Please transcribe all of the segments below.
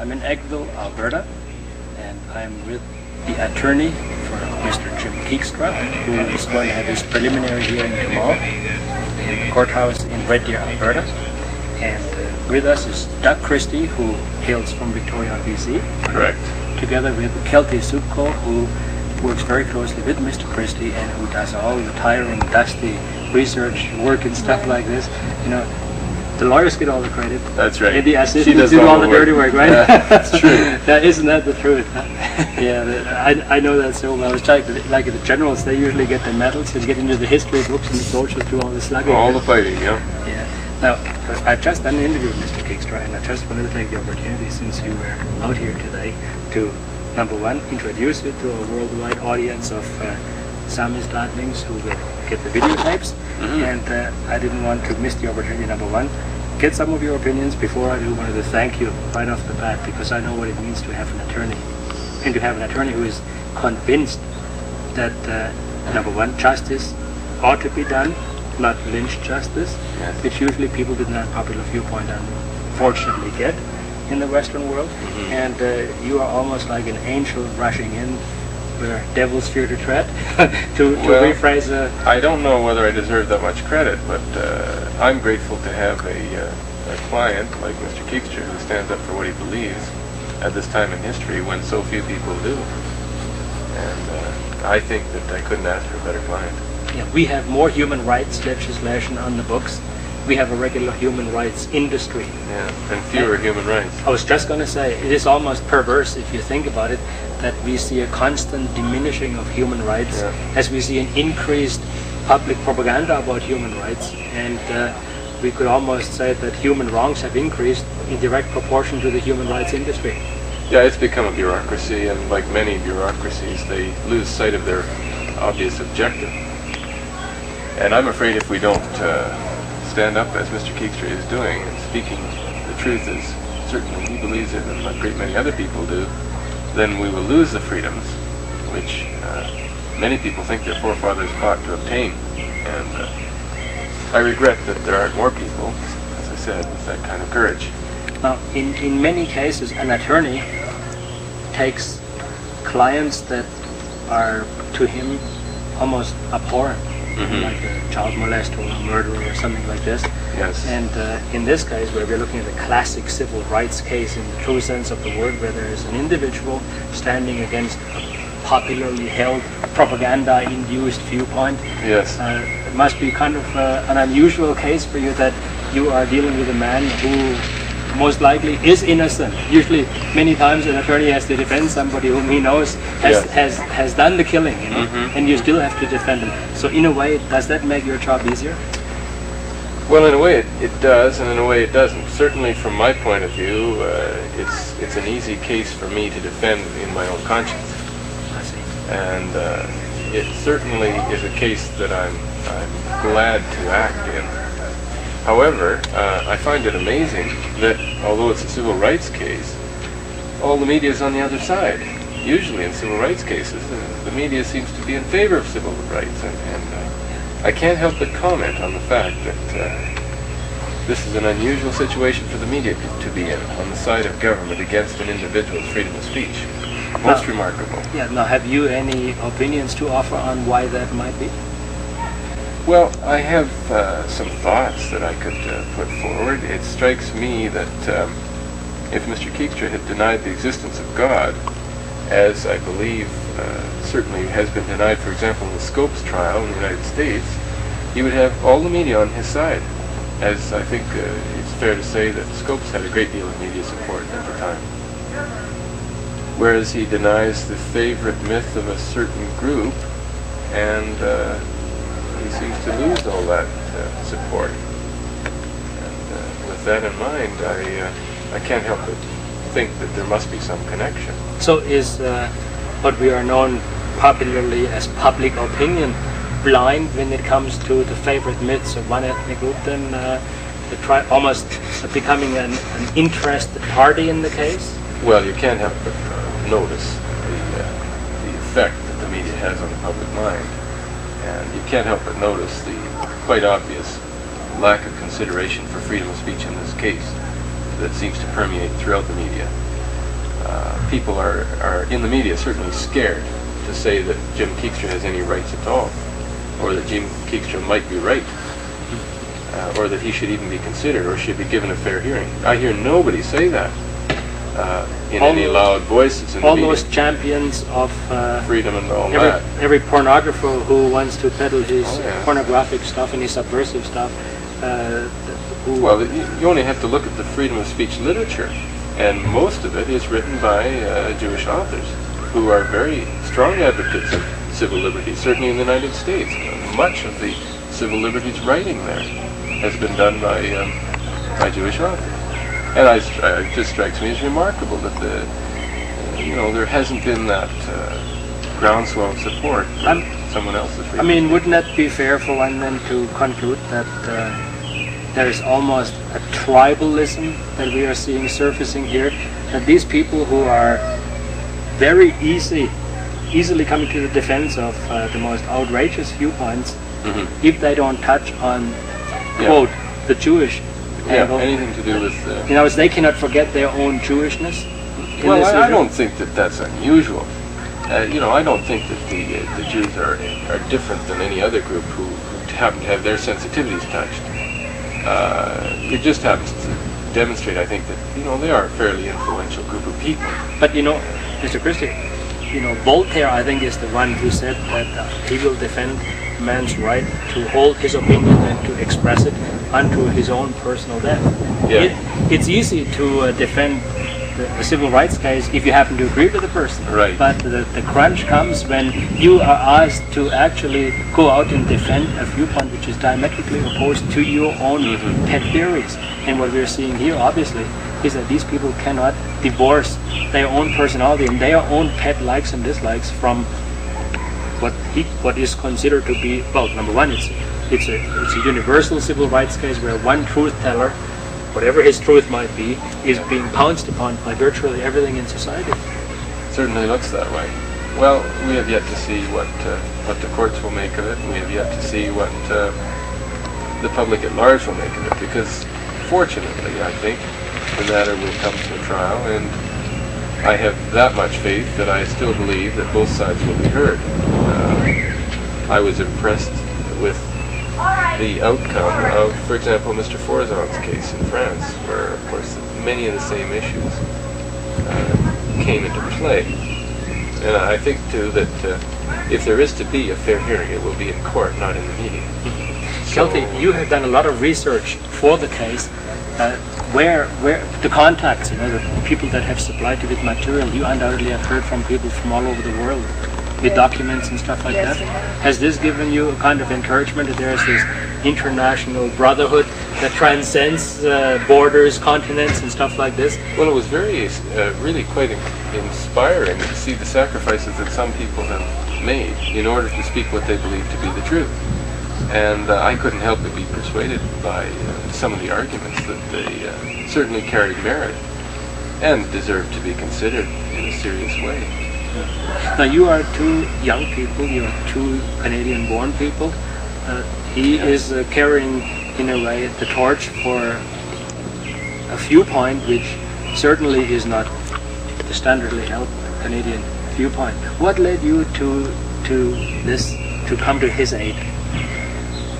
I'm in Eckville, Alberta, and I'm with the attorney for Mr. James Keegstra, who is going to have his preliminary hearing tomorrow in the courthouse in Red Deer, Alberta. And with us is Doug Christie, who hails from Victoria, BC. Correct. Together with Keltie Zubko, who works very closely with Mr. Christie and who does all the tiring, dusty research work and stuff like this. You know, the lawyers get all the credit. That's right. And the assistants do all the dirty work, right? Yeah, that's true. Isn't that the truth? Yeah, I know that so well. It's like the generals, they usually get the medals and get into the history books, and the soldiers do all the slugging. All the fighting, yeah. Yeah. Now, I've just done an interview with Mr. Keegstra, and I just wanted to take the opportunity, since you were out here today, to, number one, introduce you to a worldwide audience of Sami's Ladlings who will get the videotapes. And I didn't want to miss the opportunity, number one, get some of your opinions. Before I do, wanted to thank you right off the bat, because I know what it means to have an attorney, and to have an attorney who is convinced that, number one, justice ought to be done, not lynch justice, yes, which usually people with that popular viewpoint unfortunately get in the Western world. And you are almost like an angel rushing in where devils fear to tread, to rephrase I don't know whether I deserve that much credit, but I'm grateful to have a client like Mr. Keegstra who stands up for what he believes at this time in history when so few people do. And I think that I couldn't ask for a better client. Yeah, we have more human rights legislation on the books. We have a regular human rights industry. Yeah, and fewer human rights. I was just going to say, it is almost perverse if you think about it, that we see a constant diminishing of human rights, as we see an increased public propaganda about human rights, and we could almost say that human wrongs have increased in direct proportion to the human rights industry. Yeah, it's become a bureaucracy, and like many bureaucracies, they lose sight of their obvious objective. And I'm afraid if we don't stand up as Mr. Keegstra is doing and speaking the truth as certainly he believes it and a great many other people do, then we will lose the freedoms which many people think their forefathers fought to obtain. And I regret that there aren't more people, as I said, with that kind of courage. Now, in many cases, an attorney takes clients that are to him almost abhorrent, like a child molester or a murderer or something like this. Yes. And in this case, where we're looking at a classic civil rights case in the true sense of the word, where there is an individual standing against a popularly held propaganda-induced viewpoint, yes, it must be kind of an unusual case for you, that you are dealing with a man who most likely is innocent. Usually, many times an attorney has to defend somebody whom he knows has done the killing, you know, and you still have to defend him. So in a way, does that make your job easier? Well, in a way it does, and in a way it doesn't. Certainly from my point of view, it's an easy case for me to defend in my own conscience. I see. And it certainly is a case that I'm glad to act in. However, I find it amazing that although it's a civil rights case, all the media is on the other side. Usually in civil rights cases, the media seems to be in favor of civil rights, and I can't help but comment on the fact that this is an unusual situation for the media to be in, on the side of government against an individual's freedom of speech. Most remarkable. Yeah. Now, have you any opinions to offer on why that might be? Well, I have some thoughts that I could put forward. It strikes me that if Mr. Keegstra had denied the existence of God, as I believe certainly has been denied, for example, in the Scopes trial in the United States, he would have all the media on his side, as I think it's fair to say that Scopes had a great deal of media support at the time. Whereas he denies the favorite myth of a certain group, and he seems to lose all that support. And with that in mind, I can't help but think that there must be some connection. So is what we are known popularly as public opinion blind when it comes to the favorite myths of one ethnic group, then almost becoming an interested party in the case? Well, you can't help but notice the effect that the media has on the public mind. And you can't help but notice the quite obvious lack of consideration for freedom of speech in this case that seems to permeate throughout the media. people are in the media certainly scared to say that Jim Keegstra has any rights at all, or that Jim Keegstra might be right, or that he should even be considered or should be given a fair hearing. I hear nobody say that in any loud voices in the media. Almost champions of freedom and all that. Every pornographer who wants to peddle his pornographic stuff and his subversive stuff. Well, you only have to look at the freedom of speech literature, and most of it is written by Jewish authors who are very strong advocates of civil liberties, certainly in the United States. Much of the civil liberties writing there has been done by Jewish authors. And it just strikes me as remarkable that there hasn't been that groundswell of support for someone else's freedom. I mean, wouldn't that be fair for one then to conclude that there is almost a tribalism that we are seeing surfacing here? That these people who are very easily coming to the defense of the most outrageous viewpoints, if they don't touch on, quote, the Jewish angle, anything to do with... they cannot forget their own Jewishness. Well, I don't think that that's unusual. I don't think that the Jews are different than any other group who happen to have their sensitivities touched. It just happens to demonstrate, I think, that they are a fairly influential group of people. But Mr. Christie, Voltaire, I think, is the one who said that he will defend man's right to hold his opinion and to express it unto his own personal death. Yeah. It's easy to defend the civil rights case if you happen to agree with the person. Right. But the crunch comes when you are asked to actually go out and defend a viewpoint which is diametrically opposed to your own pet theories. And what we're seeing here, obviously, is that these people cannot divorce their own personality and their own pet likes and dislikes from what is considered to be, well, number one, it's a universal civil rights case where one truth teller, whatever his truth might be, is being pounced upon by virtually everything in society. Certainly looks that way. Well, we have yet to see what the courts will make of it. We have yet to see what the public at large will make of it, because fortunately, I think, the matter will come to a trial, and I have that much faith that I still believe that both sides will be heard. I was impressed with the outcome of, for example, Mr. Forzan's case in France, where, of course, many of the same issues came into play. And I think, too, that if there is to be a fair hearing, it will be in court, not in the media. Keltie, you have done a lot of research for the case. Where the contacts, the people that have supplied you with material, you undoubtedly have heard from people from all over the world with documents and stuff like that. Has this given you a kind of encouragement that there is this international brotherhood that transcends borders, continents, and stuff like this? Well, it was really quite inspiring to see the sacrifices that some people have made in order to speak what they believe to be the truth. And I couldn't help but be persuaded by some of the arguments that they certainly carried merit and deserve to be considered in a serious way. Now, you are two young people, you are two Canadian-born people. He is carrying, in a way, the torch for a viewpoint which certainly is not the standardly held Canadian viewpoint. What led you to come to his aid?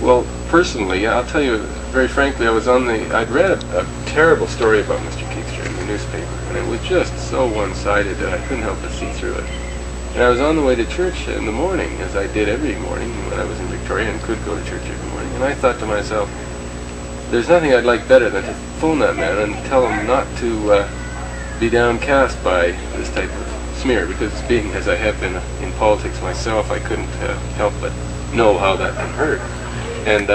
Well, personally, I'll tell you very frankly, I'd read a terrible story about Mr. Keegstra in the newspaper, and it was just so one-sided that I couldn't help but see through it. And I was on the way to church in the morning, as I did every morning when I was in Victoria and could go to church every morning, and I thought to myself, there's nothing I'd like better than to phone that man and tell him not to be downcast by this type of smear, because being as I have been in politics myself, I couldn't help but know how that can hurt. And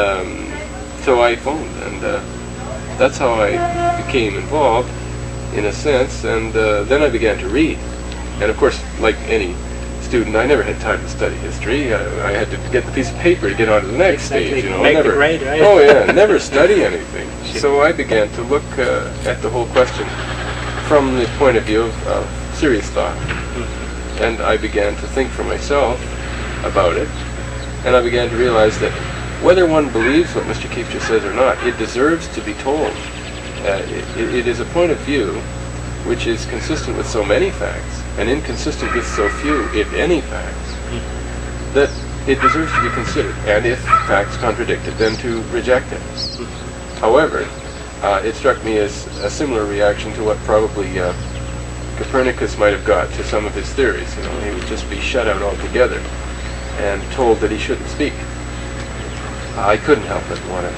so I phoned, and that's how I became involved, in a sense, and then I began to read. And of course, like any student, I never had time to study history. I had to get the piece of paper to get on to the next stage, Make the grade, right? Oh yeah, never study anything. So I began to look at the whole question from the point of view of serious thought. And I began to think for myself about it, and I began to realize that whether one believes what Mr. Keegstra says or not, it deserves to be told. It is a point of view which is consistent with so many facts, and inconsistent with so few, if any, facts, that it deserves to be considered, and if facts contradict it, then to reject it. However, it struck me as a similar reaction to what probably Copernicus might have got to some of his theories. You know, he would just be shut out altogether and told that he shouldn't speak. I couldn't help but want to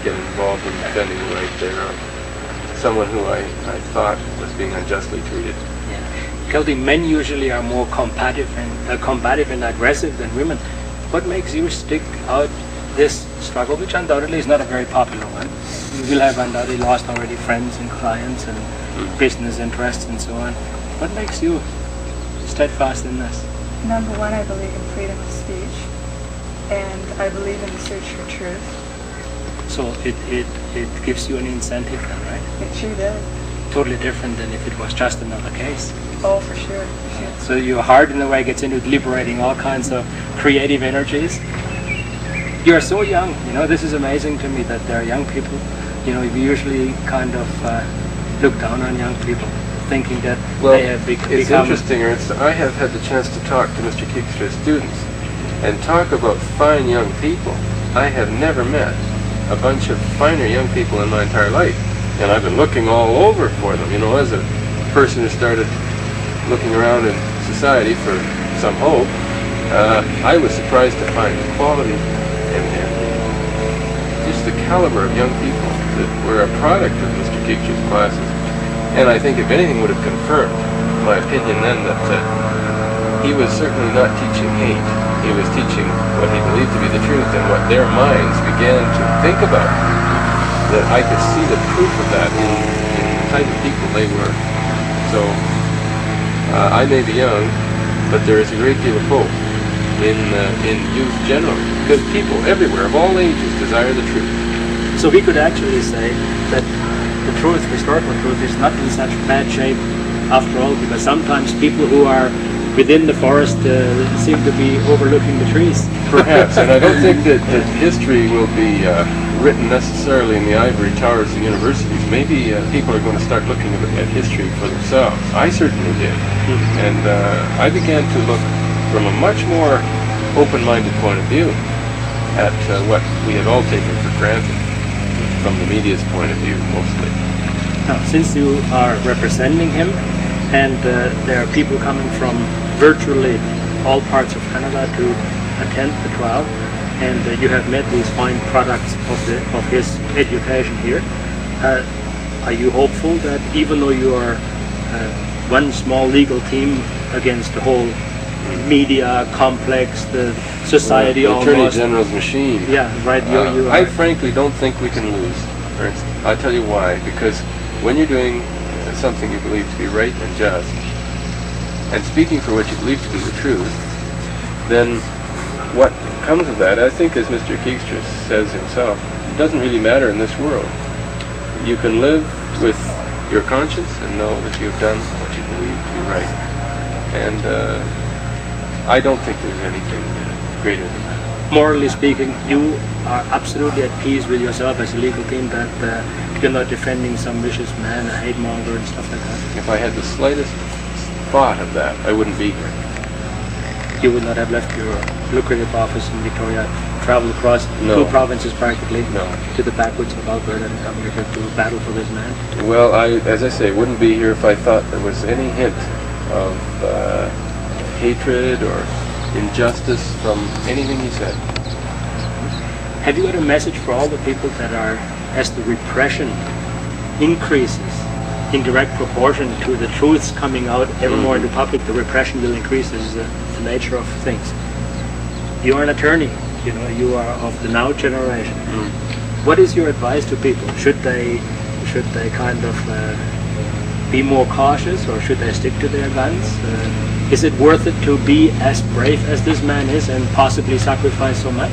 get involved in defending the right there of someone who I thought was being unjustly treated. Yeah. Keltie, men usually are more combative and aggressive than women. What makes you stick out this struggle, which undoubtedly is not a very popular one? You will have undoubtedly lost already friends and clients and business interests and so on. What makes you steadfast in this? Number one, I believe in freedom of speech, and I believe in the search for truth. So it gives you an incentive then, right? It sure does. Totally different than if it was just another case. Oh, for sure, for sure. So your heart in a way gets into liberating all kinds of creative energies. You're so young, you know, this is amazing to me that there are young people. You know, we usually kind of look down on young people, thinking that they have become... It's interesting, Ernst. I have had the chance to talk to Mr. Keegstra's students, and talk about fine young people. I have never met a bunch of finer young people in my entire life, and I've been looking all over for them. You know, as a person who started looking around in society for some hope, I was surprised to find the quality and just the caliber of young people that were a product of Mr. Keegstra's classes. And I think, if anything, would have confirmed my opinion then that he was certainly not teaching hate. He was teaching what he believed to be the truth, and what their minds began to think about. That I could see the proof of that in the type of people they were. So I may be young, but there is a great deal of hope in youth generally, because people everywhere of all ages desire the truth. So we could actually say that the truth, historical truth, is not in such bad shape after all, because sometimes people who are within the forest seem to be overlooking the trees. Perhaps, and I don't think that history will be written necessarily in the ivory towers of universities. Maybe people are going to start looking at history for themselves. I certainly did. And I began to look from a much more open-minded point of view at what we had all taken for granted, from the media's point of view, mostly. Now, since you are representing him, and there are people coming from virtually all parts of Canada to attend the trial, and you have met these fine products of his education here, are you hopeful that even though you are one small legal team against the whole media complex, the society, the Attorney almost... General's machine. Yeah, right, I frankly don't think we can lose, Ernst. I'll tell you why. Because when you're doing something you believe to be right and just, and speaking for what you believe to be the truth, then what comes of that, I think, as Mr. Keegstra says himself, it doesn't really matter in this world. You can live with your conscience and know that you've done what you believe to be right. And I don't think there's anything greater than that. Morally speaking, you are absolutely at peace with yourself as a legal team, that you're not defending some vicious man, a hate monger and stuff like that? If I had the slightest thought of that, I wouldn't be here. You would not have left your lucrative office in Victoria, traveled across two provinces practically, to the backwoods of Alberta, and come here to battle for this man? Well, as I say, wouldn't be here if I thought there was any hint of hatred or injustice from anything he said. Have you got a message for all the people that are, as the repression increases in direct proportion to the truths coming out ever more into public, the repression will increase? This is the nature of things. You are an attorney, you know, you are of the now generation. What is your advice to people? Should they kind of be more cautious, or should they stick to their guns? Is it worth it to be as brave as this man is and possibly sacrifice so much?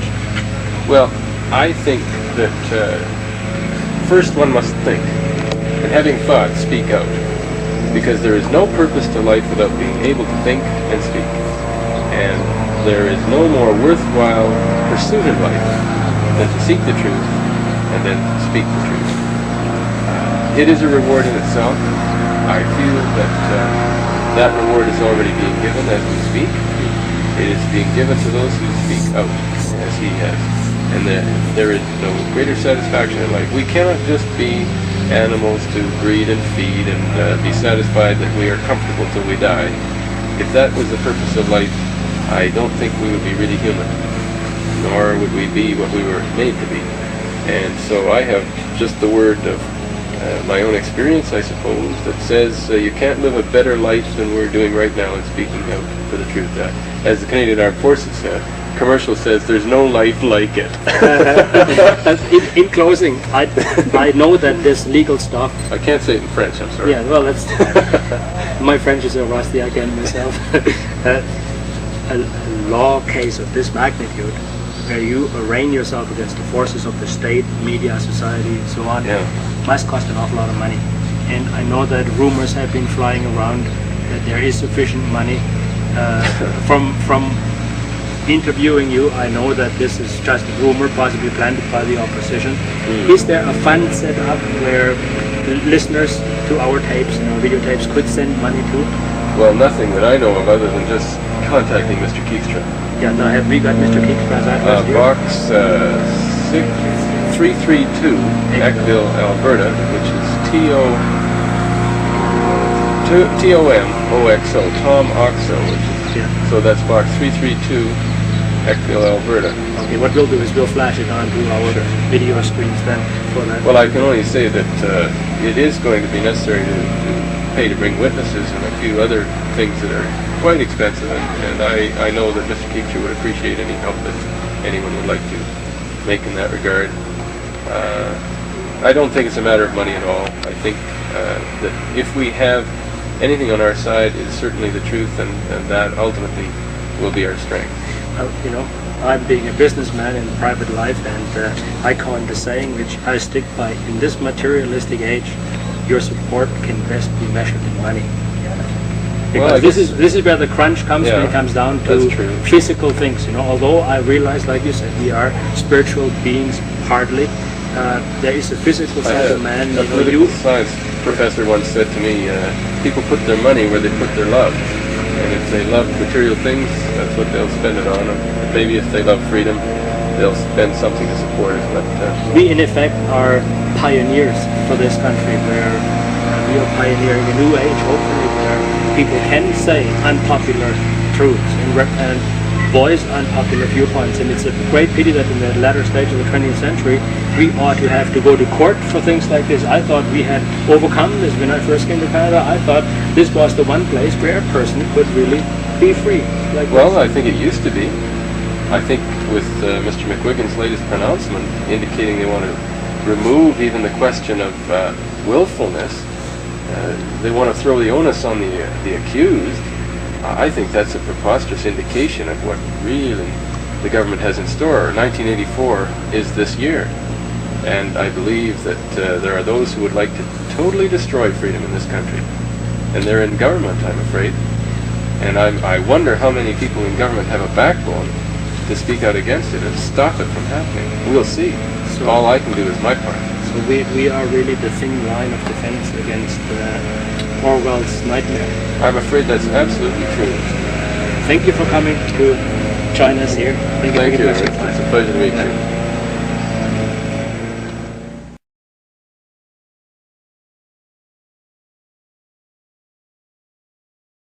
Well, I think that first one must think, and having thought, speak out, because there is no purpose to life without being able to think and speak, and there is no more worthwhile pursuit in life than to seek the truth and then speak the truth. It is a reward in itself, I feel that that reward is already being given as we speak. It is being given to those who speak out, as he has. And there is no greater satisfaction in life. We cannot just be animals to breed and feed and be satisfied that we are comfortable till we die. If that was the purpose of life, I don't think we would be really human, nor would we be what we were made to be. And so I have just the word of my own experience, I suppose, that says you can't live a better life than we're doing right now in speaking out for the truth. As the Canadian Armed Forces commercial says, there's no life like it. In closing, I know that this legal stuff... I can't say it in French, I'm sorry. Yeah, well, that's... my French is so rusty, I can't myself. A law case of this magnitude, where you arraign yourself against the forces of the state, media, society, so on, must cost an awful lot of money. And I know that rumors have been flying around that there is sufficient money. From interviewing you, I know that this is just a rumor, possibly planted by the opposition. Is there a fund set up where listeners to our tapes and our videotapes could send money to? Well, nothing that I know of other than just contacting Mr. Keegstra. Yeah, now have we got Mr. Keegstra's address here? Box 332, Eckville, Alberta, which is T-O-M-O-X-O, Tom Oxo, which is, so that's box 332, Eckville, Alberta. Okay, what we'll do is we'll flash it onto our video screens then for that. Well, I can only say that it is going to be necessary to pay to bring witnesses and a few other things that are quite expensive, and I know that Mr. Keegstra would appreciate any help that anyone would like to make in that regard. I don't think it's a matter of money at all. I think that if we have anything on our side, it's certainly the truth, and that ultimately will be our strength. You know, I'm being a businessman in private life, and I coined the saying which I stick by: in this materialistic age, your support can best be measured in money. Because well, this is where the crunch comes when it comes down to physical things. You know, although I realize, like you said, we are spiritual beings partly. There is a physical side of man. A political science professor once said to me, people put their money where they put their love. And if they love material things, that's what they'll spend it on. And maybe if they love freedom, they'll spend something to support it. But we, in effect, are pioneers for this country, where we are pioneering a new age, hopefully, where people can say unpopular truths and voice unpopular viewpoints. And it's a great pity that in the latter stage of the 20th century, we ought to have to go to court for things like this. I thought we had overcome this when I first came to Canada. I thought this was the one place where a person could really be free. Well, I think it used to be. I think with Mr. McGuigan's latest pronouncement indicating they want to remove even the question of willfulness, they want to throw the onus on the accused. I think that's a preposterous indication of what really the government has in store. 1984 is this year, and I believe that there are those who would like to totally destroy freedom in this country, and they're in government, I'm afraid. And I wonder how many people in government have a backbone to speak out against it and stop it from happening. We'll see. So all I can do is my part. So we are really the thin line of defense against Orwell's nightmare. I'm afraid that's absolutely true. Thank you for coming to join us here. Thank you. It's a pleasure to meet you.